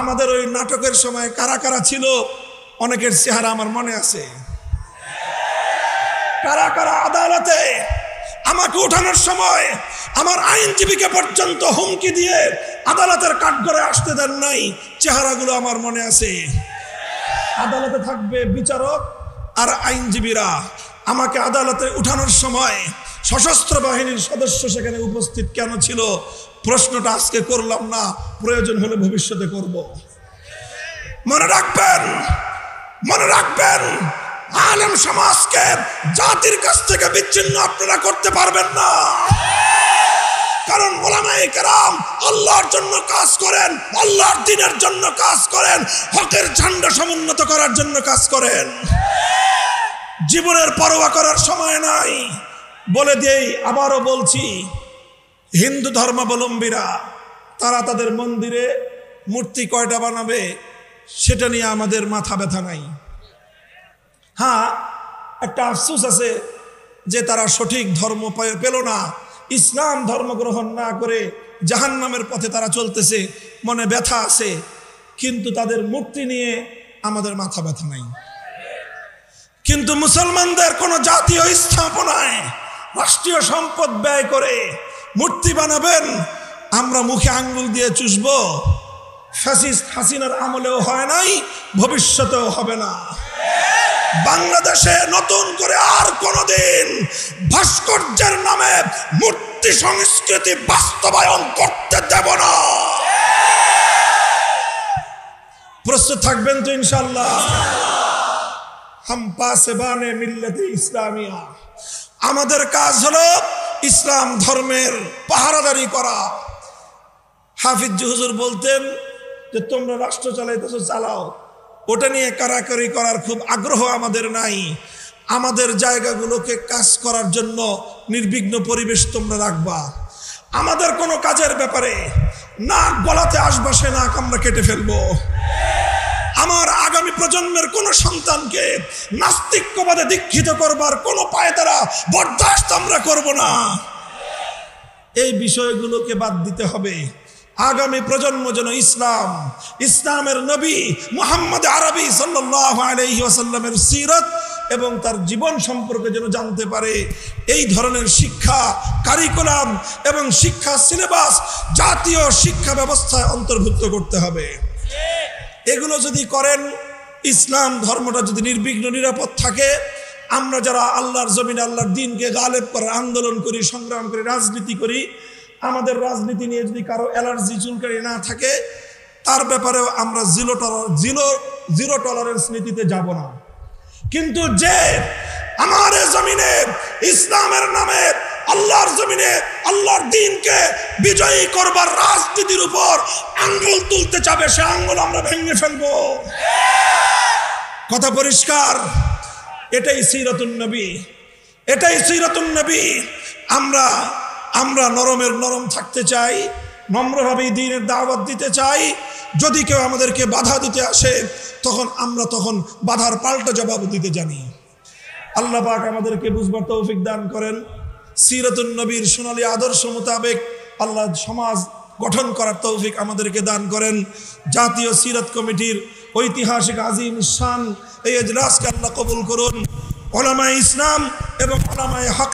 আমাদের ওই নাটকের সময় কারা কারা ছিল অনেকের চেহারা আমার মনে আছে। কারা কারা আদালতে আমাকে উঠানোর সময় আমার আইনজীবীকে পর্যন্ত হুমকি দিয়ে আদালতের কাঠগড়ে আসতে দেন নাই, চেহারাগুলো আমার মনে আছে। আদালতে থাকবে বিচারক আর আইনজীবীরা। আমাকে আদালতে উঠানোর সময় সশস্ত্র বাহিনীর সদস্য সেখানে উপস্থিত কেন ছিল? প্রশ্নটা আজকে করলাম না, প্রয়োজন হলে ভবিষ্যতে করব। মনে রাখবেন, মনে রাখবেন, আলেম সমাজকে জাতির কাছ থেকে বিচ্ছিন্ন আপনারা করতে পারবেন না। কারণ ওলামায়ে কেরাম আল্লাহর জন্য কাজ করেন, আল্লাহর দ্বীনের জন্য কাজ করেন, হকের ঝান্ডা সমুন্নত করার জন্য কাজ করেন। জীবনের পরোয়া করার সময় নাই। বলে দেই, আবারও বলছি, হিন্দু ধর্মাবলম্বীরা তারা তাদের মন্দিরে মূর্তি কয়টা বানাবে সেটা নিয়ে আমাদের মাথা ব্যথা নাই। হ্যাঁ, একটা আফসোস আছে যে তারা সঠিক ধর্ম পেল না, ইসলাম ধর্ম গ্রহণ না করে জাহান্নামের পথে তারা চলতেছে, মনে ব্যথা আছে। কিন্তু তাদের মূর্তি নিয়ে আমাদের মাথা ব্যথা নাই। কিন্তু মুসলমানদের কোনো জাতীয় স্থাপনায় রাষ্ট্রীয় সম্পদ ব্যয় করে মূর্তি বানাবেন, আমরা মুখে আঙ্গুল দিয়ে চুষবো। ফ্যাসিস্ট হাসিনার আমলেও হয় নাই, ভবিষ্যতেও হবে না। বাংলাদেশে নতুন করে আর কোনোদিন ভাস্কর্যের নামে মূর্তি সংস্কৃতি বাস্তবায়ন করতে দেব না। প্রস্তুত থাকবেন তো ইনশাআল্লাহ? হাম পাসবানে মিল্লাতে ইসলামিয়া। আমাদের কাজ হলো ইসলাম ধর্মের পাহারাদারি করা। হাফিজ হুজুর বলতেন যে তোমরা রাষ্ট্র চালাইতেছো, চালাও, ওটা নিয়ে কারাকারি করার খুব আগ্রহ আমাদের নাই। আমাদের জায়গাগুলোকে কাজ করার জন্য নির্বিঘ্ন পরিবেশ তোমরা রাখবা। আমাদের কোনো কাজের ব্যাপারে নাক গলাতে আসবা, সে নাক আমরা কেটে ফেলবো। আমার আগামী প্রজন্মের কোন সন্তানকে নাস্তিক্যবাদে দীক্ষিত করবার কোন পায়তারা বরদাস্ত আমরা করব না। এই বিষয়গুলোকে বাদ দিতে হবে। আগামী প্রজন্ম যেন ইসলামের নবী মুহাম্মদ আরবি সাল্লাল্লাহু আলাইহি ওয়াসাল্লামের সিরাত এবং তার জীবন সম্পর্কে যেন জানতে পারে। এই ধরনের শিক্ষা কারিকুলাম এবং শিক্ষা সিলেবাস জাতীয় শিক্ষা ব্যবস্থায় অন্তর্ভুক্ত করতে হবে। এগুলো যদি করেন, ইসলাম ধর্মটা যদি নির্বিঘ্ন নিরাপদ থাকে, আমরা যারা আল্লাহর জমিনে আল্লাহর দ্বীনকে গালেব করার আন্দোলন করি, সংগ্রাম করি, রাজনীতি করি, আমাদের রাজনীতি নিয়ে যদি কারো অ্যালার্জি চুলকানি না থাকে, তার ব্যাপারেও আমরা জিরো টলারেন্স নীতিতে যাব না। কিন্তু যে আমার জমিনে ইসলামের নামে আল্লাহর জমিনে আল্লাহর দ্বীনকে বিজয়ী করবার রাজনীতির উপর আঙ্গুল তুলতে চাবে, সে আঙ্গুল আমরা ভেঙে ফেলবো। কথা পরিষ্কার? এটাই সিরাতুন নবী, এটাই সিরাতুন নবী। আমরা নরমের নরম থাকতে চাই, নম্রভাবে দ্বীনের দাওয়াত দিতে চাই। যদি কেউ আমাদেরকে বাধা দিতে আসে, আমরা তখন বাধার পাল্টা জবাব দিতে জানি। আল্লাহ পাক আমাদেরকে বুঝবার তৌফিক দান করেন। সিরাতুন নবীর সোনালী আদর্শ মোতাবেক আল্লাহ সমাজ গঠন করার তৌফিক আমাদেরকে দান করেন। জাতীয় সিরাত কমিটির ঐতিহাসিক আজিম শান এই এজলাসকে আল্লাহ কবুল করুন। উলামায়ে ইসলাম এবং উলামায়ে হক